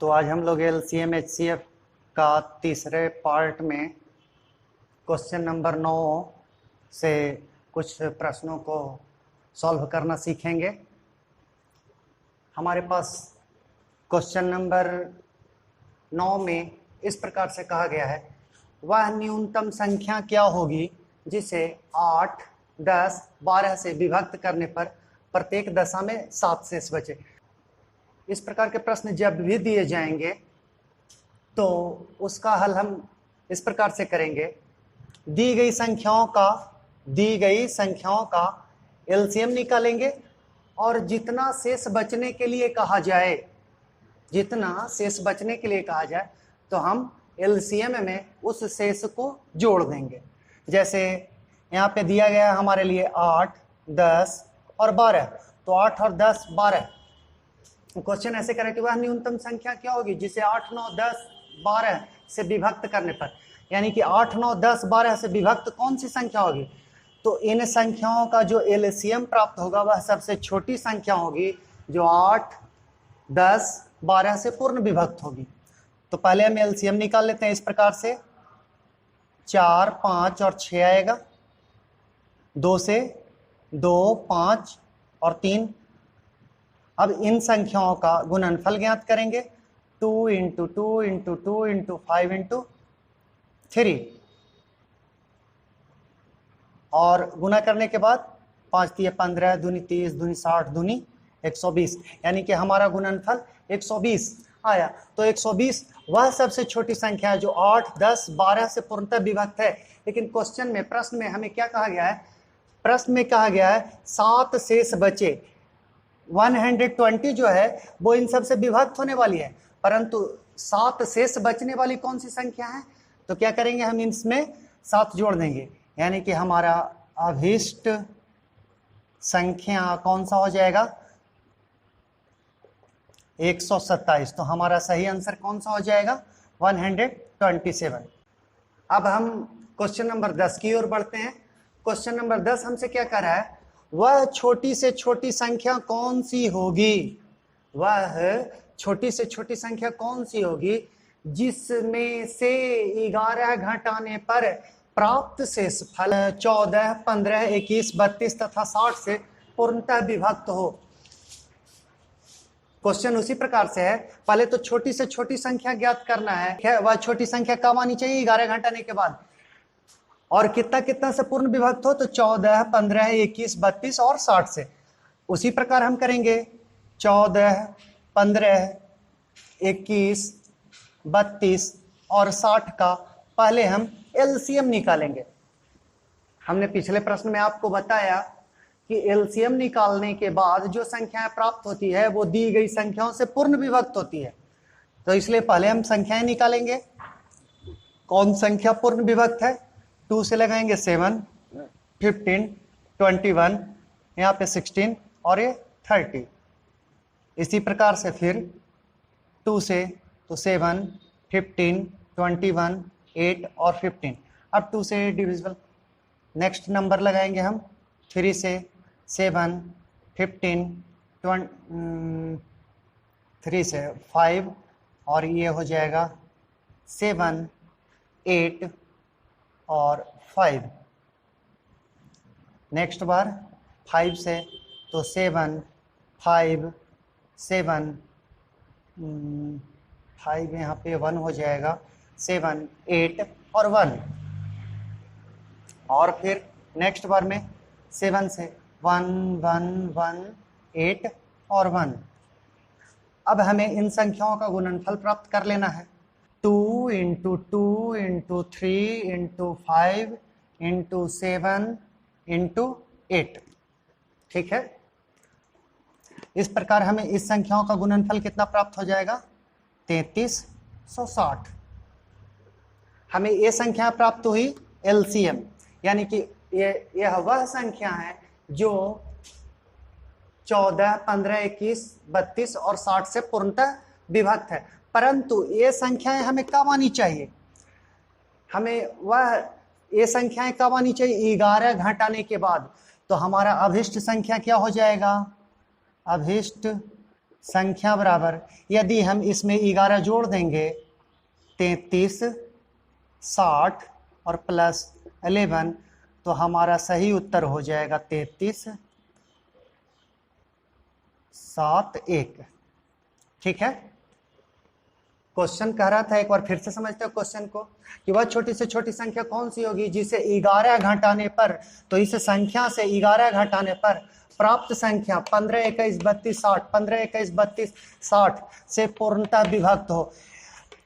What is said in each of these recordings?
तो आज हम लोग LCM HCF का तीसरे पार्ट में क्वेश्चन नंबर 9 से कुछ प्रश्नों को सॉल्व करना सीखेंगे। हमारे पास क्वेश्चन नंबर 9 में इस प्रकार से कहा गया है, वह न्यूनतम संख्या क्या होगी जिसे 8, 10, 12 से विभक्त करने पर प्रत्येक दशा में 7 शेष बचे। इस प्रकार के प्रश्न जब भी दिए जाएंगे तो उसका हल हम इस प्रकार से करेंगे। दी गई संख्याओं का एलसीएम निकालेंगे और जितना शेष बचने के लिए कहा जाए तो हम एलसीएम में उस शेष को जोड़ देंगे। जैसे यहाँ पे दिया गया है हमारे लिए 8, 10 और 12, तो 8 और 10, 12। क्वेश्चन ऐसे करें कि वह न्यूनतम संख्या क्या होगी जिसे 8, 9, 10, 12 से विभक्त करने पर, यानी कि 8, 9, 10, 12 से विभक्त कौन सी संख्या होगी। तो इन संख्याओं का जो एलसीएम प्राप्त होगा वह सबसे छोटी संख्या होगी जो 8, 10, 12 से पूर्ण विभक्त होगी। तो पहले हम एलसीएम निकाल लेते हैं इस प्रकार से, 4, 5 और 6 आएगा, 2 से 2, 5 और 3। अब इन संख्याओं का गुणनफल ज्ञात करेंगे, 2 × 2 × 2 × 5 × 3, और गुना करने के बाद 5 × 15, दूनी 30, दूनी 60, दूनी 120, यानी कि हमारा गुणनफल 120 आया। तो 120 वह सबसे छोटी संख्या है जो 8, 10, 12 से पूर्णतः विभक्त है। लेकिन प्रश्न में हमें क्या कहा गया है? प्रश्न में कहा गया है 7 शेष बचे। 120 जो है वो इन सब से विभक्त होने वाली है, परंतु 7 शेष बचने वाली कौन सी संख्या है? तो क्या करेंगे, हम इसमें 7 जोड़ देंगे, यानी कि हमारा अभीष्ट संख्या कौन सा हो जाएगा? 127। तो हमारा सही आंसर कौन सा हो जाएगा? 127। अब हम क्वेश्चन नंबर 10 की ओर बढ़ते हैं। क्वेश्चन नंबर 10 हमसे क्या कह रहा है, वह छोटी से छोटी संख्या कौन सी होगी? वह छोटी से छोटी संख्या कौन सी होगी जिसमें से 11 घटाने पर प्राप्त शेष फल 14, 15, 21, 32 तथा 60 से पूर्णतः विभक्त हो। क्वेश्चन उसी प्रकार से है, पहले तो छोटी से छोटी संख्या ज्ञात करना है। वह छोटी संख्या कब आनी चाहिए? 11 घटाने के बाद। और कितना से पूर्ण विभक्त हो? तो 14, 15, 21, 32 और 60 से। उसी प्रकार हम करेंगे 14, 15, 21, 32 और 60 का पहले हम एलसीएम निकालेंगे। हमने पिछले प्रश्न में आपको बताया कि एलसीएम निकालने के बाद जो संख्याएं प्राप्त होती है वो दी गई संख्याओं से पूर्ण विभक्त होती है। तो इसलिए पहले हम संख्याएं निकालेंगे। कौन संख्या पूर्ण विभक्त है? 2 से लगाएंगे 7, 15, 21, यहाँ पे 16 और ये 30। इसी प्रकार से फिर 2 से तो 7, 15, 21, 8 और 15। अब 2 से डिविजिबल। नेक्स्ट नंबर लगाएंगे हम 3 से 7, 15, 3 से 5 और ये हो जाएगा 7, 8 और 5। नेक्स्ट बार 5 से तो 7, 5, 7, 5 यहाँ पे 1 हो जाएगा, 7, 8 और 1। और फिर नेक्स्ट बार में 7 से 1, 1, 1, 8 और 1। अब हमें इन संख्याओं का गुणनफल प्राप्त कर लेना है। 2 × 2 × 3 × 5 × 7 × 8। ठीक है। इस प्रकार हमें इस संख्याओं का गुणनफल कितना प्राप्त हो जाएगा? 3360। हमें ये संख्या प्राप्त हुई एलसीएम, यानी कि यह वह संख्या है जो 14, 15, 21, 32 और 60 से पूर्णतः विभक्त है। परंतु ये संख्याएं हमें कब आनी चाहिए? ये संख्याएं कब आनी चाहिए? 11 घटाने के बाद। तो हमारा अभिष्ट संख्या क्या हो जाएगा? अभिष्ट संख्या बराबर, यदि हम इसमें 11 जोड़ देंगे 33, 60 और प्लस 11, तो हमारा सही उत्तर हो जाएगा 33, 7, 1। ठीक है। क्वेश्चन कह रहा था, एक बार फिर से समझते हो क्वेश्चन को, कि वह छोटी से छोटी संख्या कौन सी होगी जिसे 11 घटाने पर, तो इस संख्या से 11 घटाने पर प्राप्त संख्या 15, 21, 32, 60, 15, 21, 32, 60 से पूर्णतः विभक्त हो।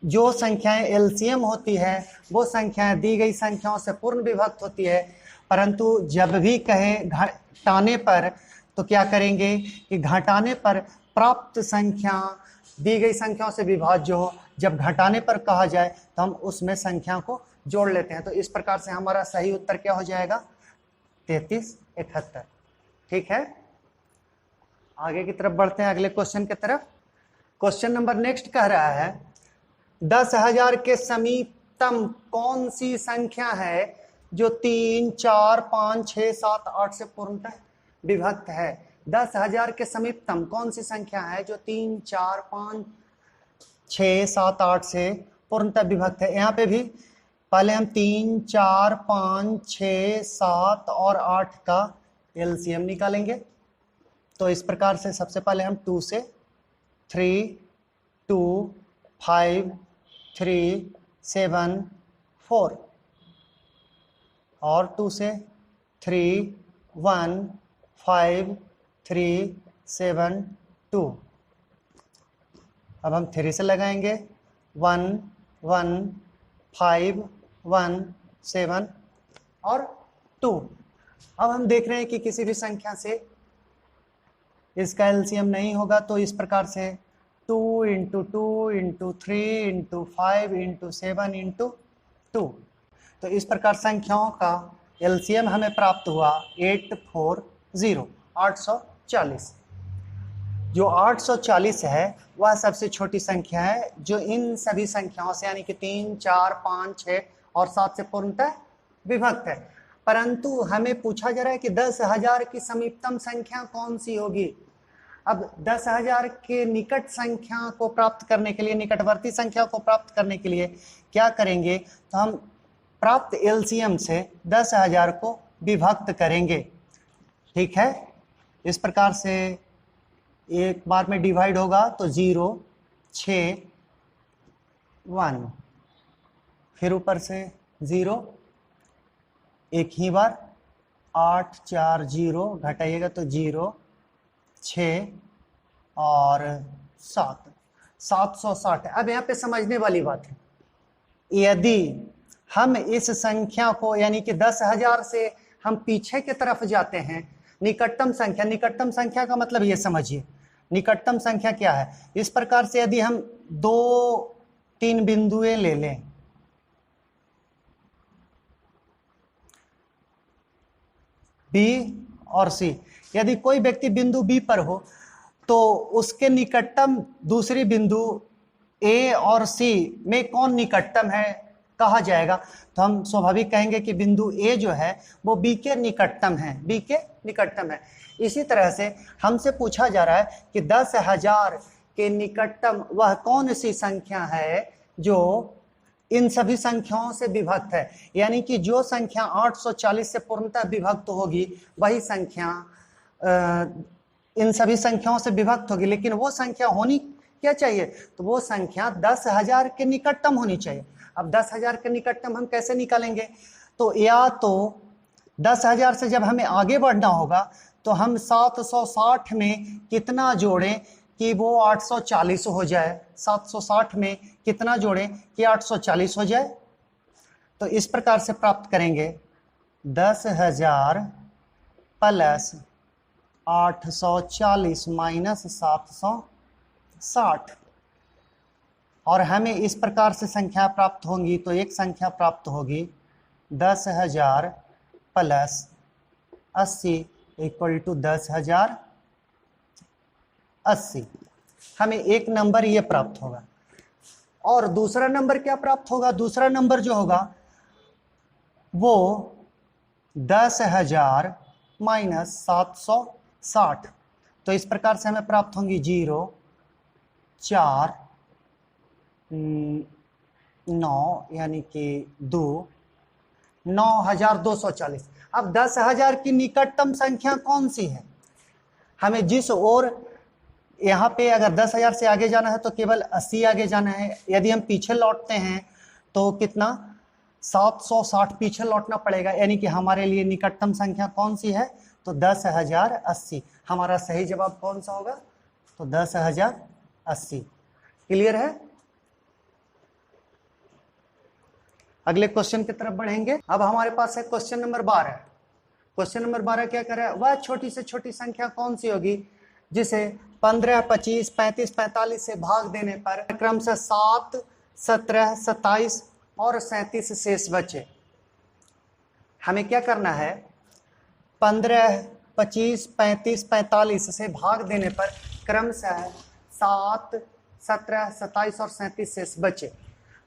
जो संख्याएं एलसीएम होती है वो संख्याएं दी गई संख्याओं से पूर्ण विभक्त होती है, परंतु जब भी कहे घटाने पर, तो क्या करेंगे कि घटाने पर प्राप्त संख्या दी गई संख्याओं से विभाज्य हो। जब घटाने पर कहा जाए तो हम उसमें संख्या को जोड़ लेते हैं। तो इस प्रकार से हमारा सही उत्तर क्या हो जाएगा? 33, 71। ठीक है, आगे की तरफ बढ़ते हैं, अगले क्वेश्चन की तरफ। क्वेश्चन नंबर नेक्स्ट कह रहा है 10,000 के समीपतम कौन सी संख्या है जो 3, 4, 5, 6, 7, 8 से पूर्णतः विभक्त है। 10,000 के समीपतम कौन सी संख्या है जो 3, 4, 5, 6, 7, 8 से पूर्णतः विभक्त है। यहाँ पे भी पहले हम 3, 4, 5, 6, 7 और 8 का एलसीएम निकालेंगे। तो इस प्रकार से सबसे पहले हम 2 से 3, 2, 5, 3, 7, 4 और 2 से 3, 1, 5, 3, 7, 2। अब हम 3 से लगाएंगे 1, 1, 5, 1, 7 और 2। अब हम देख रहे हैं कि किसी भी संख्या से इसका एलसीएम नहीं होगा, तो इस प्रकार से 2 × 2 × 3 × 5 × 7 × 2। तो इस प्रकार संख्याओं का एलसीएम हमें प्राप्त हुआ 840, 840। जो 840 है वह सबसे छोटी संख्या है जो इन सभी संख्याओं से, यानी कि 3, 4, 5, 6 और 7 से पूर्णतः विभक्त है। परंतु हमें पूछा जा रहा है कि 10,000 की समीपतम संख्या कौन सी होगी। अब 10,000 के निकट संख्या को प्राप्त करने के लिए, निकटवर्ती संख्या को प्राप्त करने के लिए क्या करेंगे, तो हम प्राप्त एलसीएम से 10,000 को विभक्त करेंगे। ठीक है, इस प्रकार से एक बार में डिवाइड होगा तो 0, 6, 1, फिर ऊपर से 0 एक ही बार, 8, 4, 0 घटाइएगा तो 0, 6 और 7, 760। अब यहाँ पे समझने वाली बात है, यदि हम इस संख्या को, यानी कि 10,000 से हम पीछे की तरफ जाते हैं, निकटतम संख्या, निकटतम संख्या का मतलब ये समझिए, निकटतम संख्या क्या है। इस प्रकार से यदि हम 2-3 बिंदुएं ले लें, बी और सी, यदि कोई व्यक्ति बिंदु बी पर हो तो उसके निकटतम दूसरी बिंदु ए और सी में कौन निकटतम है कहा जाएगा, तो हम स्वाभाविक कहेंगे कि बिंदु ए जो है वो बी के निकटतम है, बी के निकटतम है। इसी तरह से हमसे पूछा जा रहा है कि 10,000 के निकटतम वह कौन सी संख्या है जो इन सभी संख्याओं से विभक्त है, यानी कि जो संख्या 840 से पूर्णतः विभक्त होगी वही संख्या इन सभी संख्याओं से विभक्त होगी। लेकिन वो संख्या होनी क्या चाहिए, तो वो संख्या 10,000 के निकटतम होनी चाहिए। अब 10,000 के निकटतम हम कैसे निकालेंगे, तो या तो 10,000 से जब हमें आगे बढ़ना होगा तो हम 760 में कितना जोड़ें कि वो 840 हो जाए, 760 में कितना जोड़ें कि 840 हो जाए। तो इस प्रकार से प्राप्त करेंगे 10,000 प्लस 840 माइनस 760, और हमें इस प्रकार से संख्या प्राप्त होंगी। तो एक संख्या प्राप्त होगी 10,000 प्लस 80 इक्वल टू 10,000 80। हमें एक नंबर ये प्राप्त होगा। और दूसरा नंबर क्या प्राप्त होगा, दूसरा नंबर जो होगा वो 10,000 माइनस 760। तो इस प्रकार से हमें प्राप्त होंगी 0, 4 9 यानी कि 2 9240। अब 10,000 की निकटतम संख्या कौन सी है? हमें जिस ओर यहाँ पे अगर 10,000 से आगे जाना है तो केवल 80 आगे जाना है। यदि हम पीछे लौटते हैं तो कितना 760 पीछे लौटना पड़ेगा, यानी कि हमारे लिए निकटतम संख्या कौन सी है? तो 10,080। हमारा सही जवाब कौन सा होगा? तो 10,080। क्लियर है? अगले क्वेश्चन की तरफ बढ़ेंगे। अब हमारे पास है क्वेश्चन नंबर 12। क्वेश्चन नंबर 12 क्या कर रहा है? वह छोटी से छोटी संख्या कौन सी होगी जिसे 15, 25, 35, 45 से भाग देने पर क्रम से 7, 17, 27 और 37 शेष बचे। हमें क्या करना है? 15, 25, 35, 45 से भाग देने पर क्रमशः 7, 17, 27 और 37 शेष बचे।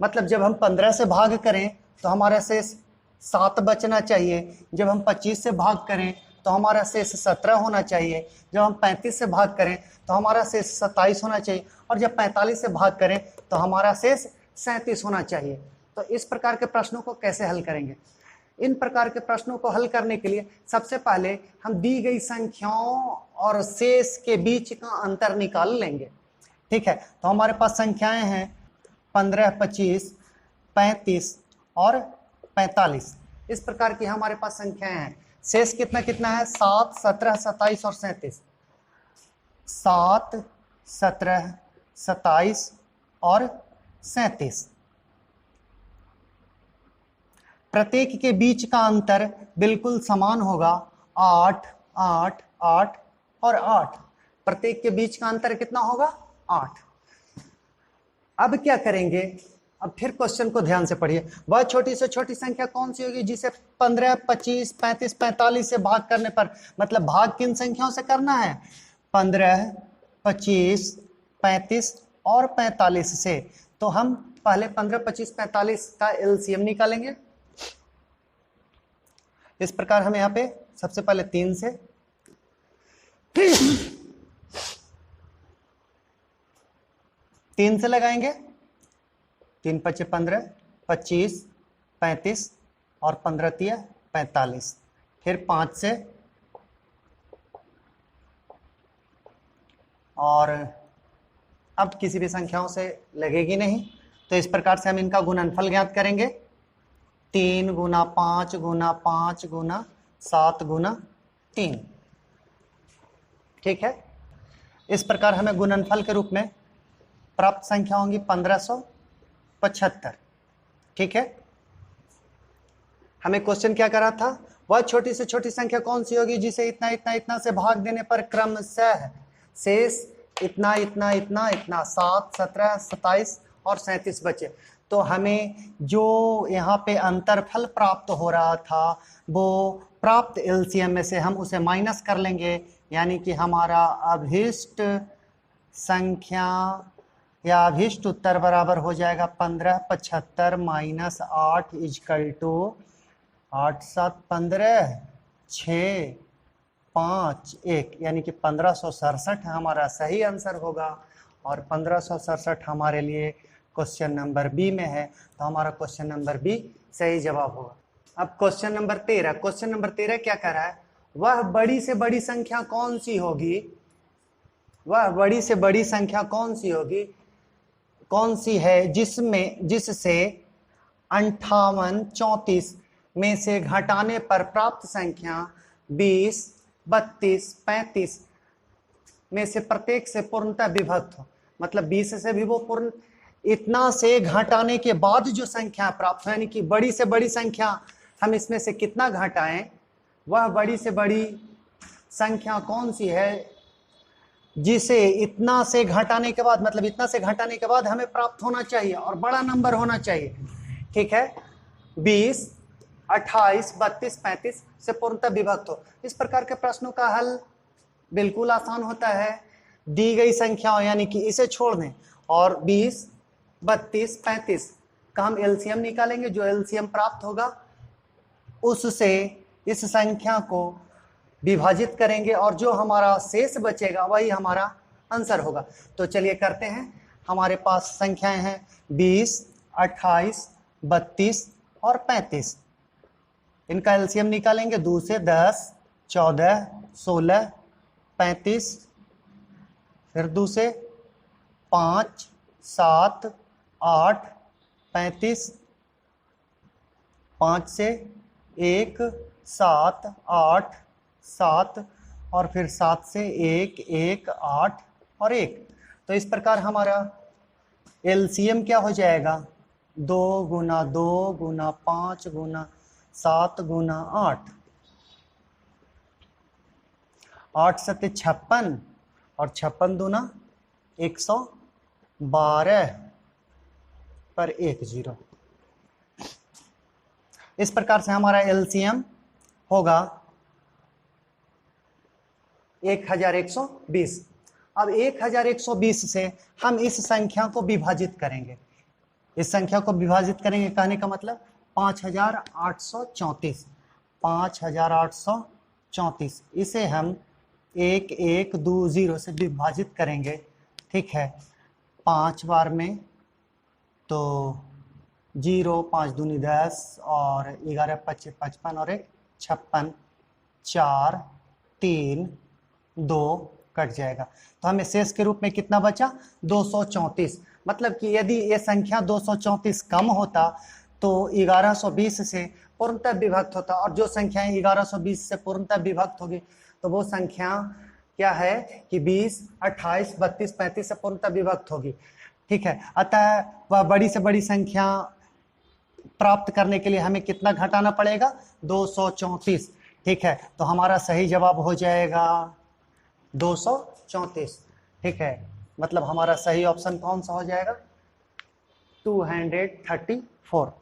मतलब जब हम 15 से भाग करें तो हमारा शेष 7 बचना चाहिए। जब हम 25 से भाग करें तो हमारा शेष 17 होना चाहिए। जब हम 35 से भाग करें तो हमारा शेष 27 होना चाहिए। और जब 45 से भाग करें तो हमारा शेष 37 होना चाहिए। तो इस प्रकार के प्रश्नों को कैसे हल करेंगे? इन प्रकार के प्रश्नों को हल करने के लिए सबसे पहले हम दी गई संख्याओं और शेष के बीच का अंतर निकाल लेंगे। ठीक है, तो हमारे पास संख्याएं हैं 15, 25, 35 और 45। इस प्रकार की हमारे पास संख्याएं हैं। शेष कितना कितना है? 7, 17, 27 और 37। 7, 17, 27 और 37। प्रत्येक के बीच का अंतर बिल्कुल समान होगा, 8, 8, 8 और 8। प्रत्येक के बीच का अंतर कितना होगा? 8। अब क्या करेंगे? अब फिर क्वेश्चन को ध्यान से पढ़िए। वह छोटी से छोटी संख्या कौन सी होगी जिसे 15, 25, 35, 45 से भाग करने पर, मतलब भाग किन संख्याओं से करना है? 15, 25, 35 और 45 से। तो हम पहले 15, 25, 45 का एलसीएम निकालेंगे। इस प्रकार हम यहाँ पे सबसे पहले 3 से 3 से लगाएंगे। 3 पचे 15, 25, 35 और 15 तिया 45। फिर 5 से और अब किसी भी संख्याओं से लगेगी नहीं, तो इस प्रकार से हम इनका गुणनफल ज्ञात करेंगे। 3 गुना 5 गुना 5 गुना 7 गुना 3। ठीक है, इस प्रकार हमें गुणनफल के रूप में प्राप्त संख्या होंगी 1575। ठीक है, हमें क्वेश्चन क्या करा था? वह छोटी से छोटी संख्या कौन सी होगी जिसे इतना इतना इतना से भाग देने पर क्रमशः शेष इतना इतना इतना इतना 7, 17, 27 और 37 बचे। तो हमें जो यहाँ पे अंतरफल प्राप्त हो रहा था वो प्राप्त एलसीएम में से हम उसे माइनस कर लेंगे, यानी कि हमारा अभीष्ट संख्या या अभीष्ट उत्तर बराबर हो जाएगा 1575 माइनस 8 इजकल टू 8, 7, 15, 6, 5, 1, यानी कि 1567 हमारा सही आंसर होगा। और 1567 हमारे लिए क्वेश्चन नंबर बी में है, तो हमारा क्वेश्चन नंबर बी सही जवाब होगा। अब क्वेश्चन नंबर 13। क्वेश्चन नंबर 13 क्या कर रहा है? वह बड़ी से बड़ी संख्या कौन सी होगी? वह बड़ी से बड़ी संख्या कौन सी होगी, कौन सी है जिससे 58, 34 में से घटाने पर प्राप्त संख्या 20, 32, 35 में से प्रत्येक से पूर्णतः विभक्त हो। मतलब 20 से भी वो पूर्ण, इतना से घटाने के बाद जो संख्या प्राप्त हो, यानी कि बड़ी से बड़ी संख्या हम इसमें से कितना घटाएं, वह बड़ी से बड़ी संख्या कौन सी है जिसे इतना से घटाने के बाद, मतलब इतना से घटाने के बाद हमें प्राप्त होना चाहिए और बड़ा नंबर होना चाहिए। ठीक है, 20, 28, 32, 35 से पूर्णतः विभक्त हो। इस प्रकार के प्रश्नों का हल बिल्कुल आसान होता है। दी गई संख्याओं यानी कि इसे छोड़ दें और 20, 32, 35 का हम एलसीएम निकालेंगे। जो एलसीएम प्राप्त होगा उससे इस संख्या को विभाजित करेंगे और जो हमारा शेष बचेगा वही हमारा आंसर होगा। तो चलिए करते हैं। हमारे पास संख्याएं हैं 20, 28, 32 और 35। इनका एलसीएम निकालेंगे। 2 से 10, 14, 16, 35, फिर 2 से 5, 7, 8, 35, 5 से 1, 7, 8, 7 और फिर 7 से 1, 1, 8 और 1। तो इस प्रकार हमारा एलसीएम क्या हो जाएगा? 2 गुना 2 गुना 5 गुना 7 गुना 8, 8 सत्ते 56 और 56 दूना 112 पर 1 0। इस प्रकार से हमारा एलसीएम होगा 1120। अब 1120 से हम इस संख्या को विभाजित करेंगे। इस संख्या को विभाजित करेंगे कहने का मतलब 5834। 5834 इसे हम 1120 से विभाजित करेंगे। ठीक है, 5 बार में तो 0, 5 दूनी 10 और 11 25 55 और 1 56, 4 3 2 कट जाएगा। तो हमें शेष के रूप में कितना बचा? 234। मतलब कि यदि ये संख्या 234 कम होता तो 1120 से पूर्णतः विभक्त होता, और जो संख्याएं 1120 से पूर्णतः विभक्त होगी तो वो संख्या क्या है कि 20, 28, 32, 35 से पूर्णतः विभक्त होगी। ठीक है, अतः वह बड़ी से बड़ी संख्या प्राप्त करने के लिए हमें कितना घटाना पड़ेगा? 234। ठीक है, तो हमारा सही जवाब हो जाएगा 234। ठीक है, मतलब हमारा सही ऑप्शन कौन सा हो जाएगा? 234।